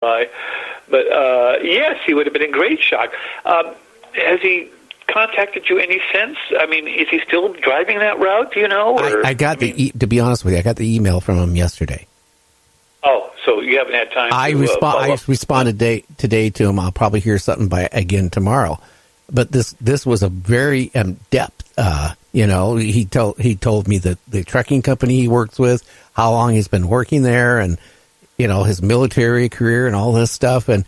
But yes, he would have been in great shock. Has he contacted you any since? I mean, is he still driving that route? Do you know? Or, I got to be honest with you, I got the email from him yesterday. Oh, so you haven't had time. I responded today to him. I'll probably hear something again tomorrow. But this was a very depth. He told me that the trucking company he works with, how long he's been working there, and his military career and all this stuff. And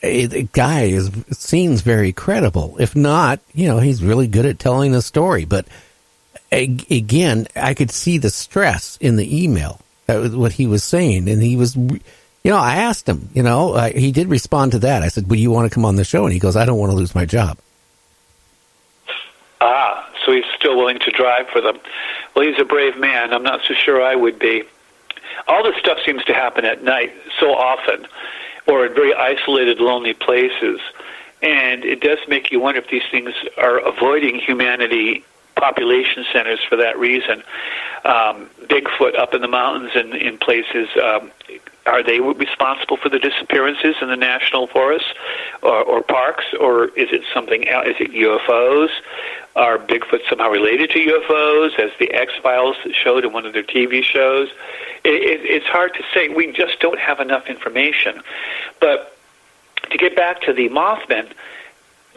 the guy seems very credible. If not, he's really good at telling a story. But again, I could see the stress in the email. That was what he was saying. And he was, I asked him, he did respond to that. I said, "Would you want to come on the show?" And he goes, "I don't want to lose my job." So he's still willing to drive for them. Well, he's a brave man. I'm not so sure I would be. All this stuff seems to happen at night so often, or in very isolated, lonely places. And it does make you wonder if these things are avoiding humanity population centers for that reason. Bigfoot up in the mountains and in places, are they responsible for the disappearances in the national forests or parks, or is it something else? Is it UFOs? Are Bigfoot somehow related to UFOs, as the X-Files showed in one of their TV shows? It's hard to say. We just don't have enough information. But to get back to the Mothman,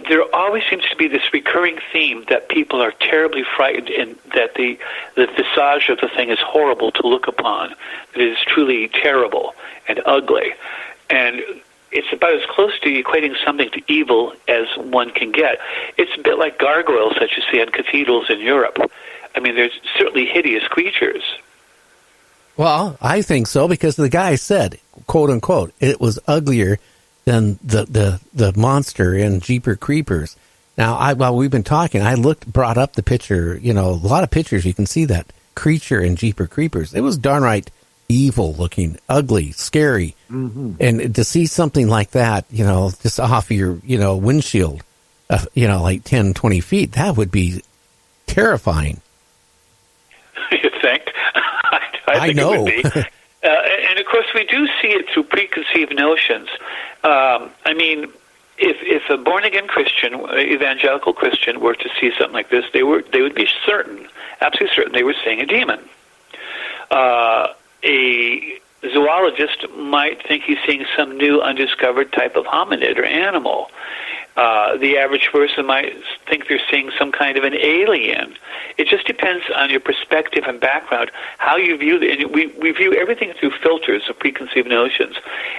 there always seems to be this recurring theme that people are terribly frightened and that the visage of the thing is horrible to look upon, that it is truly terrible and ugly. And it's about as close to equating something to evil as one can get. It's a bit like gargoyles that you see on cathedrals in Europe. I mean, there's certainly hideous creatures. Well, I think so, because the guy said, quote unquote, it was uglier than the monster in Jeepers Creepers. Now, while we've been talking, I brought up the picture, a lot of pictures, you can see that creature in Jeepers Creepers. It was darn evil looking, ugly, scary. Mm-hmm. And to see something like that, just off your, windshield, like 10, 20 feet, that would be terrifying. You think? I think know. It would be. And of course, we do see it through preconceived notions. I mean, if a born-again Christian, evangelical Christian, were to see something like this, they would be certain, absolutely certain, they were seeing a demon. A zoologist might think he's seeing some new undiscovered type of hominid or animal. The average person might think they're seeing some kind of an alien. It just depends on your perspective and background, how you view it. And we view everything through filters of preconceived notions.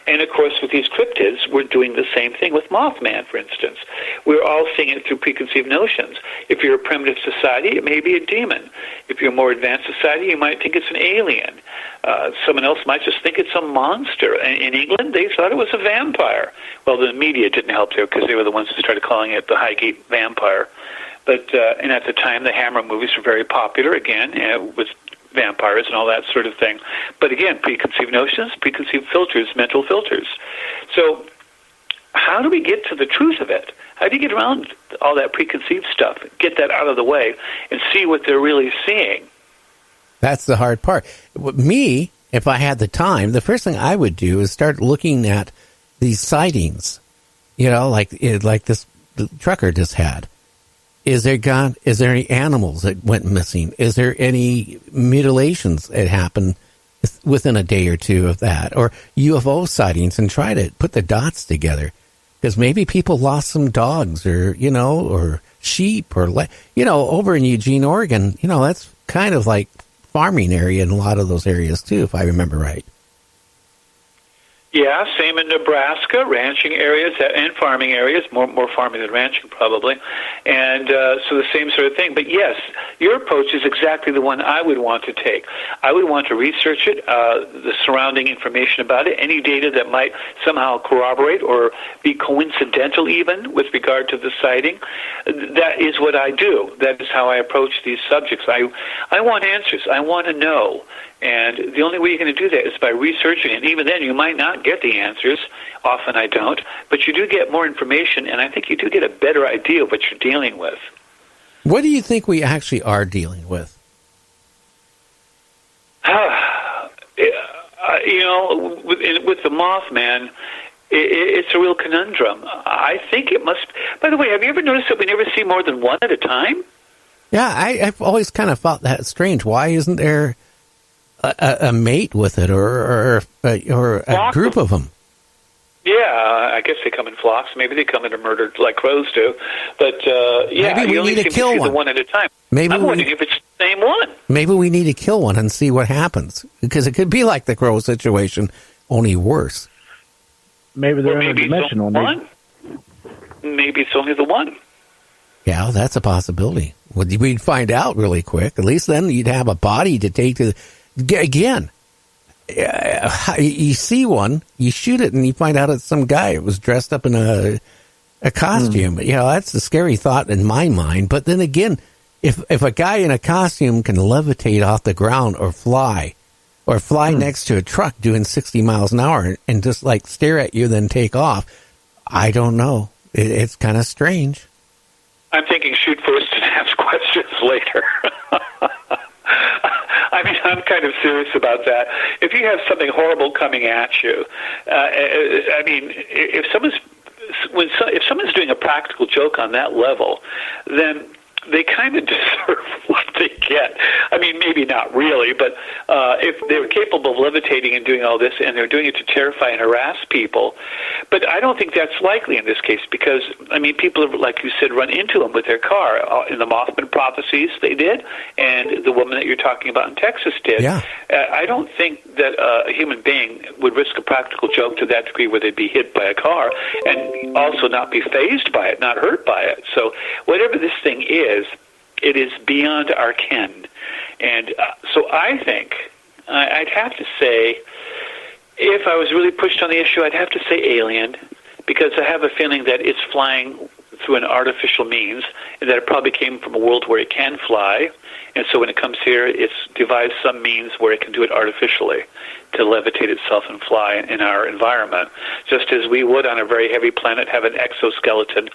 And, of course, with these cryptids, we're doing the same thing with Mothman, for instance. We're all seeing it through preconceived notions. If you're a primitive society, it may be a demon. If you're a more advanced society, you might think it's an alien. Someone else might just think it's a monster. In England, they thought it was a vampire. Well, the media didn't help there because they were the ones who started calling it the Highgate Vampire. But and at the time, the Hammer movies were very popular, again, with vampires and all that sort of thing. But again, preconceived notions, preconceived filters, mental filters. So how do we get to the truth of it? How do you get around all that preconceived stuff, get that out of the way, and see what they're really seeing? That's the hard part. Me, if I had the time, the first thing I would do is start looking at these sightings, like this the trucker just had. Is there any animals that went missing? Is there any mutilations that happened within a day or two of that? Or UFO sightings, and try to put the dots together. Because maybe people lost some dogs or sheep or, over in Eugene, Oregon, that's kind of like farming area in a lot of those areas too, if I remember right. Yeah, same in Nebraska, ranching areas and farming areas, more farming than ranching probably, and so the same sort of thing. But yes, your approach is exactly the one I would want to take. I would want to research it, the surrounding information about it, any data that might somehow corroborate or be coincidental even with regard to the sighting. That is what I do. That is how I approach these subjects. I want answers. I want to know. And the only way you're going to do that is by researching it. And even then, you might not get the answers. Often I don't. But you do get more information, and I think you do get a better idea of what you're dealing with. What do you think we actually are dealing with? With the Mothman, It's a real conundrum. I think it must. By the way, have you ever noticed that we never see more than one at a time? Yeah, I've always kind of thought that strange. Why isn't there a mate with it, or a group of them? Yeah, I guess they come in flocks. Maybe they come in and murder like crows do. But yeah, maybe we need to kill one. The one at a time. Maybe I'm wondering if it's the same one. Maybe we need to kill one and see what happens, because it could be like the crow situation, only worse. Maybe they're interdimensional. Maybe it's only the one. Yeah, that's a possibility. We'd find out really quick. At least then you'd have a body to take to. Again, you see one, you shoot it, and you find out it's some guy. It was dressed up in a costume. But, that's the scary thought in my mind. But then again, if a guy in a costume can levitate off the ground or fly next to a truck doing 60 miles an hour and just like stare at you, then take off, I don't know. It's kind of strange. I'm thinking shoot first and ask questions later. I mean, I'm kind of serious about that. If you have something horrible coming at you, I mean, if someone's doing a practical joke on that level, then they kind of deserve what they get. I mean, maybe not really, but if they're capable of levitating and doing all this, and they're doing it to terrify and harass people, but I don't think that's likely in this case because, I mean, people have, like you said, run into them with their car. In the Mothman prophecies, they did, and the woman that you're talking about in Texas did. Yeah. I don't think that a human being would risk a practical joke to that degree where they'd be hit by a car and also not be fazed by it, not hurt by it. So whatever this thing is, it is beyond our ken. And so I think I'd have to say, if I was really pushed on the issue, I'd have to say alien, because I have a feeling that it's flying through an artificial means, and that it probably came from a world where it can fly. And so when it comes here, it's devised some means where it can do it artificially to levitate itself and fly in our environment, just as we would on a very heavy planet have an exoskeleton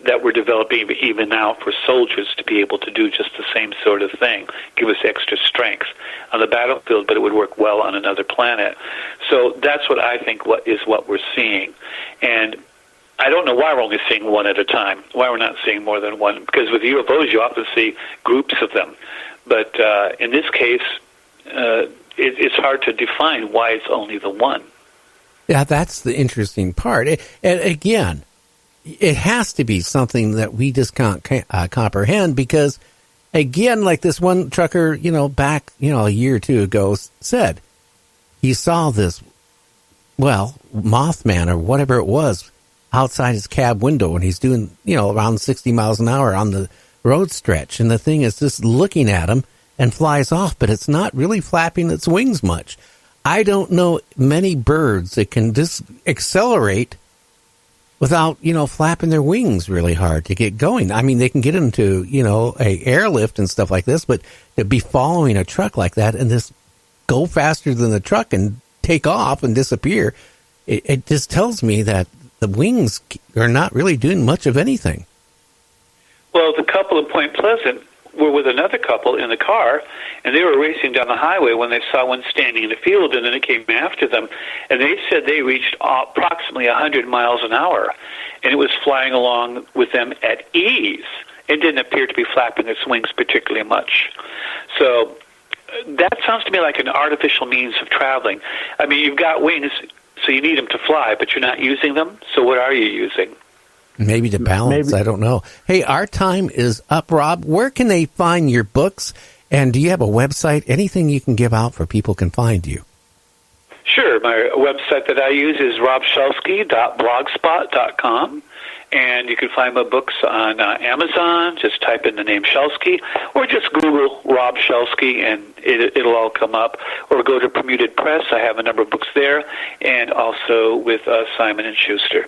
that we're developing even now for soldiers to be able to do just the same sort of thing, give us extra strength on the battlefield, but it would work well on another planet. So that's what I think what we're seeing. And I don't know why we're only seeing one at a time, why we're not seeing more than one, because with UFOs you often see groups of them. But in this case, it's hard to define why it's only the one. Yeah, that's the interesting part. And again, it has to be something that we just can't comprehend because, again, like this one trucker, back, a year or two ago said, he saw this, Mothman or whatever it was outside his cab window, and he's doing, around 60 miles an hour on the road stretch. And the thing is just looking at him and flies off, but it's not really flapping its wings much. I don't know many birds that can just accelerate without, flapping their wings really hard to get going. I mean, they can get into, a airlift and stuff like this, but to be following a truck like that and just go faster than the truck and take off and disappear, it just tells me that the wings are not really doing much of anything. Well, the couple in Point Pleasant were with another couple in the car, and they were racing down the highway when they saw one standing in the field, and then it came after them. And they said they reached approximately 100 miles an hour, and it was flying along with them at ease. It didn't appear to be flapping its wings particularly much. So that sounds to me like an artificial means of traveling. I mean, you've got wings, so you need them to fly, but you're not using them. So what are you using? Maybe to balance. I don't know. Hey, our time is up, Rob. Where can they find your books? And do you have a website? Anything you can give out for people can find you? Sure. My website that I use is robshelsky.blogspot.com. And you can find my books on Amazon. Just type in the name Shelsky, or just Google Rob Shelsky, and it'll all come up. Or go to Permuted Press. I have a number of books there, and also with Simon & Schuster.